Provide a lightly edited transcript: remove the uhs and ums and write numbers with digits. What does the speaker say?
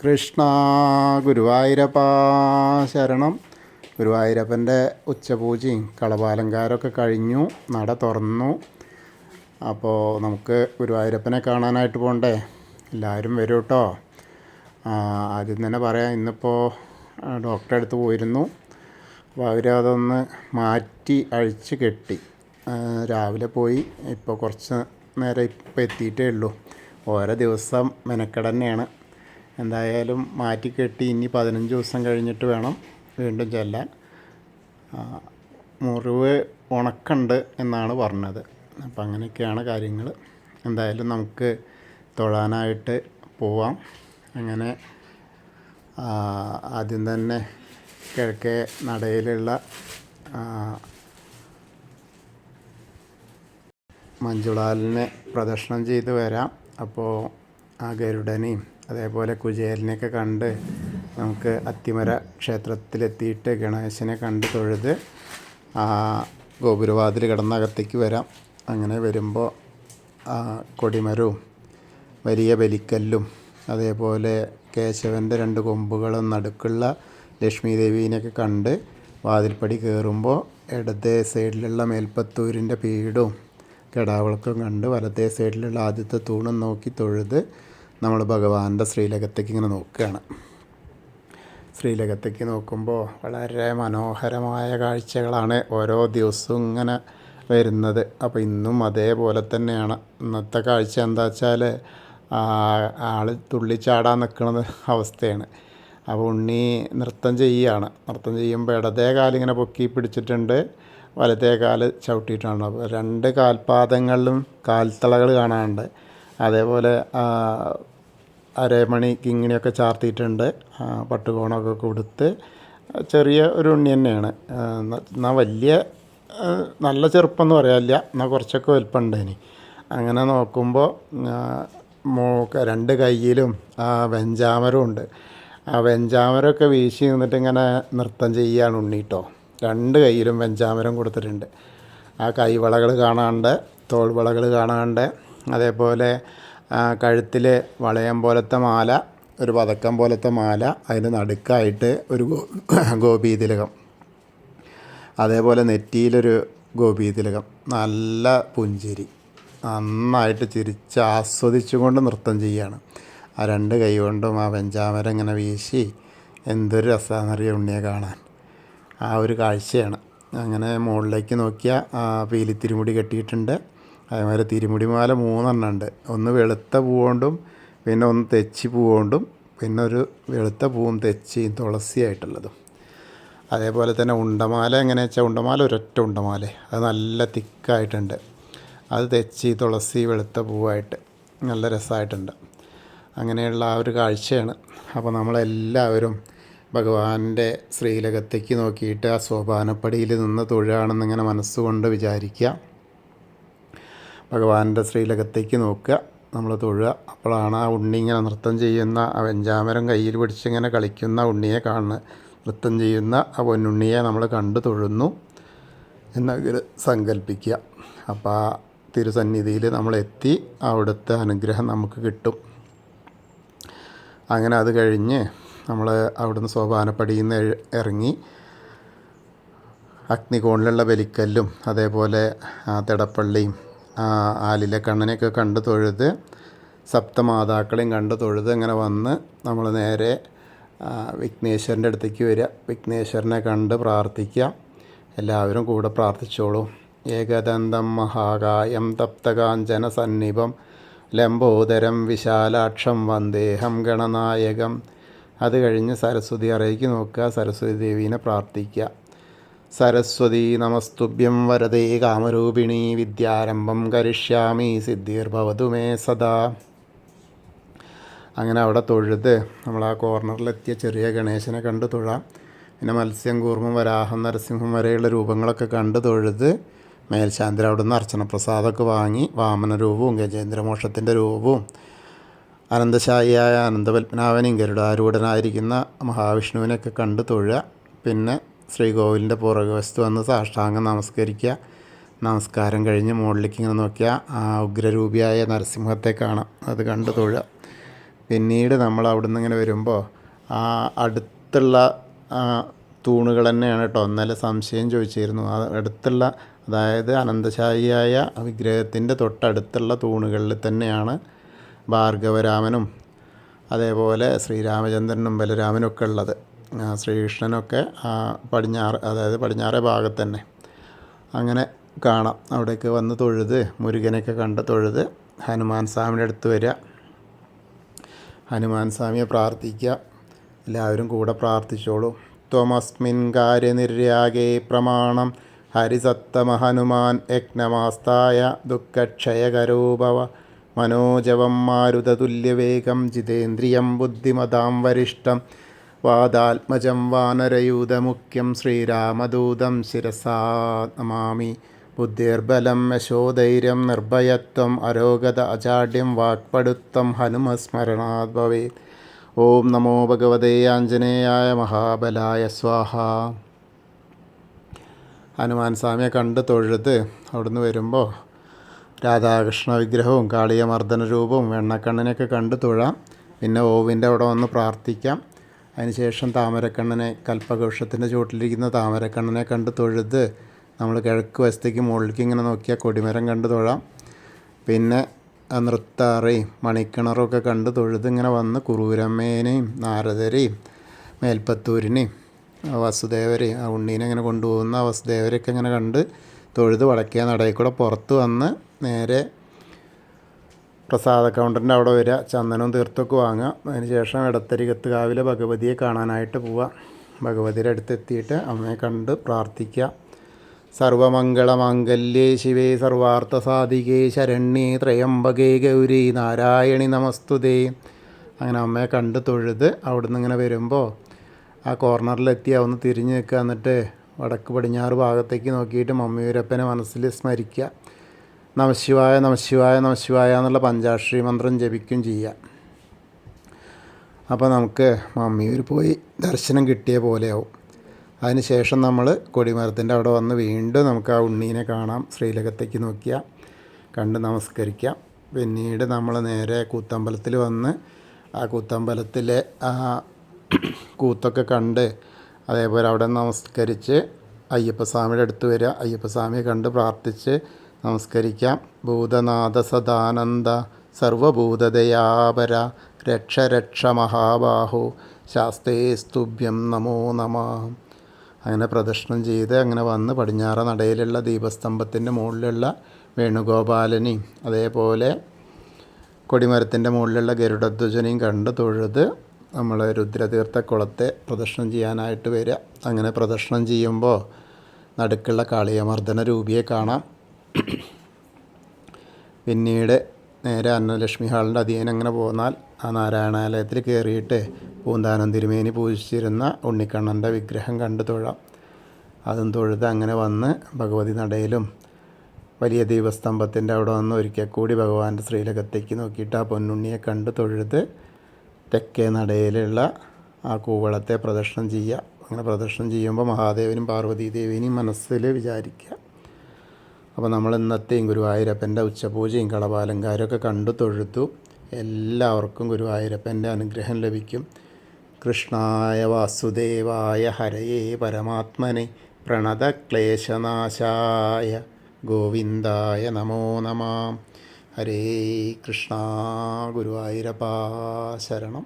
കൃഷ്ണ ഗുരുവായൂരപ്പ ശരണം. ഗുരുവായൂരപ്പൻ്റെ ഉച്ചപൂജയും കളഭാലങ്കാരമൊക്കെ കഴിഞ്ഞു, നട തുറന്നു. അപ്പോൾ നമുക്ക് ഗുരുവായൂരപ്പനെ കാണാനായിട്ട് പോകണ്ടേ? എല്ലാവരും വരും കേട്ടോ. ആദ്യം തന്നെ പറയാം, ഇന്നിപ്പോൾ ഡോക്ടറെ അടുത്ത് പോയിരുന്നു. അപ്പോൾ അവരതൊന്ന് മാറ്റി അഴിച്ച് കെട്ടി. രാവിലെ പോയി, ഇപ്പോൾ കുറച്ച് നേരം ഇപ്പോൾ എത്തിയിട്ടേ ഉള്ളൂ. ഓരോ ദിവസം മെനക്കെട് തന്നെയാണ്. എന്തായാലും മാറ്റി കെട്ടി. ഇനി 15 ദിവസം കഴിഞ്ഞിട്ട് വേണം വീണ്ടും ചെല്ലാൻ. മുറിവ് ഉണക്കുണ്ട് എന്നാണ് പറഞ്ഞത്. അപ്പം അങ്ങനെയൊക്കെയാണ് കാര്യങ്ങൾ. എന്തായാലും നമുക്ക് തൊഴാനായിട്ട് പോവാം. അങ്ങനെ ആദ്യം തന്നെ കിഴക്കേ നടയിലുള്ള മഞ്ജുളാലിനെ പ്രദക്ഷിണം ചെയ്ത് വരാം. അപ്പോൾ ആ ഗരുഡനെയും അതേപോലെ കുചേലനെയൊക്കെ കണ്ട് നമുക്ക് അത്തിമര ക്ഷേത്രത്തിലെത്തിയിട്ട് ഗണേശനെ കണ്ട് തൊഴുത് ഗോപുരവാതിൽ കടന്നകത്തേക്ക് വരാം. അങ്ങനെ വരുമ്പോൾ കൊടിമരവും വലിയ ബലിക്കല്ലും അതേപോലെ കേശവൻ്റെ 2 കൊമ്പുകളും നടുക്കുള്ള ലക്ഷ്മി ദേവീനെയൊക്കെ കണ്ട് വാതിൽപ്പടി കയറുമ്പോൾ ഇടത്തെ സൈഡിലുള്ള മേൽപ്പത്തൂരിൻ്റെ പീഠവും കെടാവിളക്കും കണ്ട് വലത്തെ സൈഡിലുള്ള ആദ്യത്തെ തൂണും നോക്കി തൊഴുത് നമ്മൾ ഭഗവാന്റെ ശ്രീലകത്തേക്ക് ഇങ്ങനെ നോക്കുകയാണ്. ശ്രീലകത്തേക്ക് നോക്കുമ്പോൾ വളരെ മനോഹരമായ കാഴ്ചകളാണ് ഓരോ ദിവസവും ഇങ്ങനെ വരുന്നത്. അപ്പോൾ ഇന്നും അതേപോലെ തന്നെയാണ്. ഇന്നത്തെ കാഴ്ച എന്താ വെച്ചാൽ ആൾ തുള്ളിച്ചാടാൻ നിൽക്കുന്ന അവസ്ഥയാണ്. അപ്പോൾ ഉണ്ണി നൃത്തം ചെയ്യുകയാണ്. നൃത്തം ചെയ്യുമ്പോൾ ഇടതേ കാലിങ്ങനെ പൊക്കി പിടിച്ചിട്ടുണ്ട്, വലത്തേ കാല് ചവിട്ടിയിട്ടാണ്. അപ്പോൾ 2 കാൽപാദങ്ങളിലും കാൽത്തളകൾ കാണാനുണ്ട്. അതേപോലെ അരമണി കിങ്ങിണിയൊക്കെ ചാർത്തിയിട്ടുണ്ട്. പട്ടുകോണമൊക്കെ കൊടുത്ത് ചെറിയ ഒരു ഉണ്ണി തന്നെയാണ്. എന്നാൽ വലിയ നല്ല ചെറുപ്പമെന്ന് പറയാനില്ല, എന്നാൽ കുറച്ചൊക്കെ വലുപ്പമുണ്ട്. ഇനി അങ്ങനെ നോക്കുമ്പോൾ 2 കയ്യിലും വെഞ്ചാമരവും ഉണ്ട്. ആ വെഞ്ചാമരമൊക്കെ വീശി നിന്നിട്ട് ഇങ്ങനെ നൃത്തം ചെയ്യുകയാണ് ഉണ്ണി കേട്ടോ. 2 കയ്യിലും വെഞ്ചാമരം കൊടുത്തിട്ടുണ്ട്. ആ കൈവളകൾ കാണാണ്ട്, തോൾവളകൾ കാണാണ്ട്, അതേപോലെ കഴുത്തിൽ വളയം പോലത്തെ മാല, ഒരു പതക്കം പോലത്തെ മാല, അതിന് നടുക്കായിട്ട് ഒരു ഗോപീതിലകം, അതേപോലെ നെറ്റിയിലൊരു ഗോപീതിലകം. നല്ല പുഞ്ചിരി, നന്നായിട്ട് ചിരിച്ച് ആസ്വദിച്ചുകൊണ്ട് നൃത്തം ചെയ്യുകയാണ്. ആ 2 കൈ കൊണ്ടും ആ വെഞ്ചാമരം ഇങ്ങനെ വീശി എന്തൊരു രസമാണെന്നറിയാം ഉണ്ണിയെ കാണാൻ. ആ ഒരു കാഴ്ചയാണ്. അങ്ങനെ മുകളിലേക്ക് നോക്കിയാൽ പീലിത്തിരിമുടി കെട്ടിയിട്ടുണ്ട്. അതേമാതിരി തിരുമുടിമാല 3 എണ്ണം ഉണ്ട്. ഒന്ന് വെളുത്ത പൂവുകൊണ്ടും, പിന്നെ ഒന്ന് തെച്ചി പൂവുകൊണ്ടും, പിന്നെ ഒരു വെളുത്ത പൂവും തെച്ചിയും തുളസിയായിട്ടുള്ളതും. അതേപോലെ തന്നെ ഉണ്ടമാല എങ്ങനെയാ വെച്ചാൽ, ഉണ്ടമാല ഒരൊറ്റ ഉണ്ടമാല, അത് നല്ല തിക്കായിട്ടുണ്ട്. അത് തെച്ചി, തുളസി, വെളുത്ത പൂവായിട്ട് നല്ല രസമായിട്ടുണ്ട്. അങ്ങനെയുള്ള ആ ഒരു കാഴ്ചയാണ്. അപ്പോൾ നമ്മളെല്ലാവരും ഭഗവാന്റെ ശ്രീലകത്തേക്ക് നോക്കിയിട്ട് ആ സോപാനപ്പടിയിൽ നിന്ന് തൊഴുകയാണെന്നിങ്ങനെ മനസ്സുകൊണ്ട് വിചാരിക്കുക. ഭഗവാന്റെ ശ്രീലകത്തേക്ക് നോക്കുക, നമ്മൾ തൊഴുക. അപ്പോഴാണ് ആ ഉണ്ണി ഇങ്ങനെ നൃത്തം ചെയ്യുന്ന, ആ വെഞ്ചാമരം കയ്യിൽ പിടിച്ചിങ്ങനെ കളിക്കുന്ന ഉണ്ണിയെ കാണുന്നത്. നൃത്തം ചെയ്യുന്ന ആ പൊന്നുണ്ണിയെ നമ്മൾ കണ്ടു തൊഴുന്നു എന്നൊരു സങ്കല്പിക്കുക. അപ്പോൾ ആ തിരുസന്നിധിയിൽ നമ്മളെത്തി, അവിടുത്തെ അനുഗ്രഹം നമുക്ക് കിട്ടും. അങ്ങനെ അത് കഴിഞ്ഞ് നമ്മൾ അവിടുന്ന് സോപാനപ്പടിയിൽ നിന്ന് ഇറങ്ങി അഗ്നികോണിലുള്ള ബലിക്കല്ലും അതേപോലെ തിടപ്പള്ളിയും ആലിലെ കണ്ണനെയൊക്കെ കണ്ട് തൊഴുത്, സപ്തമാതാക്കളെയും കണ്ട് തൊഴുത് ഇങ്ങനെ വന്ന് നമ്മൾ നേരെ വിഘ്നേശ്വരൻ്റെ അടുത്തേക്ക് വരിക. വിഘ്നേശ്വരനെ കണ്ട് പ്രാർത്ഥിക്കുക. എല്ലാവരും കൂടെ പ്രാർത്ഥിച്ചോളൂ. ഏകദന്തം മഹാകായം തപ്തകാഞ്ചന സന്നിഭം ലംബോദരം വിശാലാക്ഷം വന്ദേഹം ഗണനായകം. അത് കഴിഞ്ഞ് സരസ്വതി അറയ്ക്ക് നോക്കുക, സരസ്വതി ദേവീനെ പ്രാർത്ഥിക്കുക. സരസ്വതി നമസ്തുഭ്യം വരദേ കാമരൂപിണി വിദ്യാരംഭം കരിഷ്യാമി സിദ്ധിർഭവതു മേ സദാ. അങ്ങനെ അവിടെ തൊഴുത് നമ്മൾ ആ കോർണറിലെത്തിയ ചെറിയ ഗണേശനെ കണ്ട് തൊഴാം. പിന്നെ മത്സ്യം, കൂർമ്മം, വരാഹം, നരസിംഹം വരെയുള്ള രൂപങ്ങളൊക്കെ കണ്ട് തൊഴുത് മേൽശാന്തി അവിടുന്ന് അർച്ചന പ്രസാദമൊക്കെ വാങ്ങി വാമന രൂപവും ഗജേന്ദ്രമോക്ഷത്തിൻ്റെ രൂപവും അനന്തശായിയായ അനന്തപത്മനാഭനെയും ഗരുഡാരൂഢനായിരിക്കുന്ന മഹാവിഷ്ണുവിനെയൊക്കെ കണ്ട് തൊഴുക. പിന്നെ ശ്രീകോവിലിൻ്റെ പുറകുവശത്ത് വന്ന് സാഷ്ടാംഗം നമസ്കരിക്കുക. നമസ്കാരം കഴിഞ്ഞ് മുകളിലേക്ക് ഇങ്ങനെ നോക്കിയാൽ ആ ഉഗ്രരൂപിയായ നരസിംഹത്തെ കാണാം. അത് കണ്ട് തൊഴുക. പിന്നീട് നമ്മൾ അവിടെ നിന്ന് ഇങ്ങനെ വരുമ്പോൾ ആ അടുത്തുള്ള തൂണുകൾ തന്നെയാണ് കേട്ടോ. ഇന്നലെ സംശയം ചോദിച്ചിരുന്നു. ആ അടുത്തുള്ള, അതായത് അനന്തശായിയായ വിഗ്രഹത്തിൻ്റെ തൊട്ടടുത്തുള്ള തൂണുകളിൽ തന്നെയാണ് ഭാർഗവരാമനും അതേപോലെ ശ്രീരാമചന്ദ്രനും ബലരാമനും ഒക്കെ ഉള്ളത്. ശ്രീകൃഷ്ണനൊക്കെ പടിഞ്ഞാറ്, അതായത് പടിഞ്ഞാറേ ഭാഗത്ത് തന്നെ അങ്ങനെ കാണാം. അവിടേക്ക് വന്ന് തൊഴുത് മുരുകനെയൊക്കെ കണ്ട് തൊഴുത് ഹനുമാൻ സ്വാമിയുടെ അടുത്ത് വരിക, ഹനുമാൻ സ്വാമിയെ പ്രാർത്ഥിക്കുക. എല്ലാവരും കൂടെ പ്രാർത്ഥിച്ചോളൂ. ത്വമസ്മിൻ കാര്യനിര്യാഗേ പ്രമാണം ഹരിസത്തമ ഹനുമാൻ യജ്ഞമാസ്തായ ദുഃഖക്ഷയകരോഭവ മനോജവം മാരുതതുല്യവേഗം ജിതേന്ദ്രിയം ബുദ്ധിമതാം വരിഷ്ഠം വാദാത്മജം വാനരയൂതമുഖ്യം ശ്രീരാമദൂതം ശിരസാ നമാമി. ബുദ്ധിർബലം യശോധൈര്യം നിർഭയത്വം അരോഗത അജാഡ്യം വാക്പടുത്തം ഹനുമസ്മരണാത് ഭവേത്. ഓം നമോ ഭഗവതേ ആഞ്ജനേയായ മഹാബലായ സ്വാഹ. ഹനുമാൻ സ്വാമിയെ കണ്ട് തൊഴുത് അവിടുന്ന് വരുമ്പോൾ രാധാകൃഷ്ണ വിഗ്രഹവും കാളിയമർദ്ദന രൂപവും വെണ്ണക്കണ്ണനെയൊക്കെ കണ്ട് തൊഴാം. പിന്നെ ഓവിൻ്റെ അവിടെ വന്ന് പ്രാർത്ഥിക്കാം. അതിനുശേഷം താമരക്കണ്ണനെ, കൽപ്പവൃക്ഷത്തിൻ്റെ ചുവട്ടിലിരിക്കുന്ന താമരക്കണ്ണനെ കണ്ട് തൊഴുത് നമ്മൾ കിഴക്ക് വശത്തേക്ക് മുകളിലേക്ക് ഇങ്ങനെ നോക്കിയാൽ കൊടിമരം കണ്ട് തൊഴാം. പിന്നെ നൃത്താറയും മണിക്കിണറും ഒക്കെ കണ്ട് തൊഴുത് ഇങ്ങനെ വന്ന് കുറൂരമ്മേനെയും നാരദരെയും മേൽപ്പത്തൂരിനെയും വസുദേവരെയും ആ ഉണ്ണീനെ ഇങ്ങനെ കൊണ്ടുപോകുന്ന വസുദേവരെയൊക്കെ ഇങ്ങനെ കണ്ട് തൊഴുത് വടക്കേ നടയിൽ കൂടെ പുറത്ത് വന്ന് നേരെ പ്രസാദ കൗണ്ടറിൻ്റെ അവിടെ വരിക. ചന്ദനവും തീർത്തൊക്കെ വാങ്ങുക. അതിന് ശേഷം ഇടത്തരികത്ത് കാവിലെ ഭഗവതിയെ കാണാനായിട്ട് പോവുക. ഭഗവതിയുടെ അടുത്തെത്തിയിട്ട് അമ്മയെ കണ്ട് പ്രാർത്ഥിക്കുക. സർവമംഗളമാംഗല്യേ ശിവേ സർവാർത്ഥസാധികേ ശരണ്യേ ത്രയംബകേ ഗൗരി നാരായണി നമസ്തുതേ. അങ്ങനെ അമ്മയെ കണ്ട് തൊഴുത് അവിടുന്ന് ഇങ്ങനെ വരുമ്പോൾ ആ കോർണറിലെത്തി ഒന്ന് തിരിഞ്ഞ് നിൽക്കുക. എന്നിട്ട് വടക്ക് പടിഞ്ഞാറ് ഭാഗത്തേക്ക് നോക്കിയിട്ട് മമ്മിയൂരപ്പനെ മനസ്സിൽ സ്മരിക്കുക. നമശിവായ നമശിവായ നമശിവായ എന്നുള്ള പഞ്ചാക്ഷരി മന്ത്രം ജപിക്കും ചെയ്യുക. അപ്പോൾ നമുക്ക് മമ്മിയൂർ പോയി ദർശനം കിട്ടിയ പോലെയാവും. അതിന് ശേഷം നമ്മൾ കൊടിമരത്തിൻ്റെ അവിടെ വന്ന് വീണ്ടും നമുക്ക് ആ ഉണ്ണീനെ കാണാം. ശ്രീലകത്തേക്ക് നോക്കിയാൽ കണ്ട് നമസ്കരിക്കാം. പിന്നീട് നമ്മൾ നേരെ കൂത്തമ്പലത്തിൽ വന്ന് ആ കൂത്തമ്പലത്തിലെ ആ കൂത്തൊക്കെ കണ്ട് അതേപോലെ അവിടെ നമസ്കരിച്ച് അയ്യപ്പസ്വാമിയുടെ അടുത്ത് വരിക. അയ്യപ്പസ്വാമിയെ കണ്ട് പ്രാർത്ഥിച്ച് നമസ്കരിക്കാം. ഭൂതനാഥ സദാനന്ദ സർവഭൂതദയാപര രക്ഷ രക്ഷ മഹാബാഹു ശാസ്തേ സ്തുഭ്യം നമോ നമഃ. അങ്ങനെ പ്രദക്ഷിണം ചെയ്ത് അങ്ങനെ വന്ന് പടിഞ്ഞാറ് നടയിലുള്ള ദീപസ്തംഭത്തിൻ്റെ മുകളിലുള്ള വേണുഗോപാലനെയും അതേപോലെ കൊടിമരത്തിൻ്റെ മുകളിലുള്ള ഗരുഡധ്വജനെയും കണ്ട് തൊഴുത് നമ്മൾ രുദ്രതീർത്ഥ കുളത്തെ പ്രദക്ഷിണം ചെയ്യാനായിട്ട് വരിക. അങ്ങനെ പ്രദക്ഷിണം ചെയ്യുമ്പോൾ നടുക്കുള്ള കാളിയമർദ്ദന രൂപിയെ കാണാം. പിന്നീട് നേരെ അന്നലക്ഷ്മി ഹാളിൻ്റെ അധീനം അങ്ങനെ പോന്നാൽ ആ നാരായണാലയത്തിൽ കയറിയിട്ട് പൂന്താനം തിരുമേനി പൂജിച്ചിരുന്ന ഉണ്ണിക്കണ്ണൻ്റെ വിഗ്രഹം കണ്ട് തൊഴാം. അതും തൊഴുത് അങ്ങനെ വന്ന് ഭഗവതി നടയിലും വലിയ ദീപസ്തംഭത്തിൻ്റെ അവിടെ വന്ന് ഒരിക്കൽ കൂടി ഭഗവാന്റെ ശ്രീലകത്തേക്ക് നോക്കിയിട്ട് ആ പൊന്നുണ്ണിയെ കണ്ട് തൊഴുത് തെക്കേ നടയിലുള്ള ആ കൂവളത്തെ പ്രദക്ഷിണം ചെയ്യുക. അങ്ങനെ പ്രദക്ഷിണം ചെയ്യുമ്പോൾ മഹാദേവനും പാർവതീദേവിനെയും മനസ്സിൽ വിചാരിക്കുക. അപ്പോൾ നമ്മൾ ഇന്നത്തെയും ഗുരുവായൂരപ്പൻ്റെ ഉച്ചപൂജയും കളഭാലങ്കാരമൊക്കെ കണ്ടു തൊഴുതു. എല്ലാവർക്കും ഗുരുവായൂരപ്പൻ്റെ അനുഗ്രഹം ലഭിക്കും. കൃഷ്ണായ വാസുദേവായ ഹരയേ പരമാത്മനെ പ്രണതക്ലേശനാശായ ഗോവിന്ദായ നമോ നമഃ. ഹരേ കൃഷ്ണ. ഗുരുവായൂരപ്പാ ശരണം.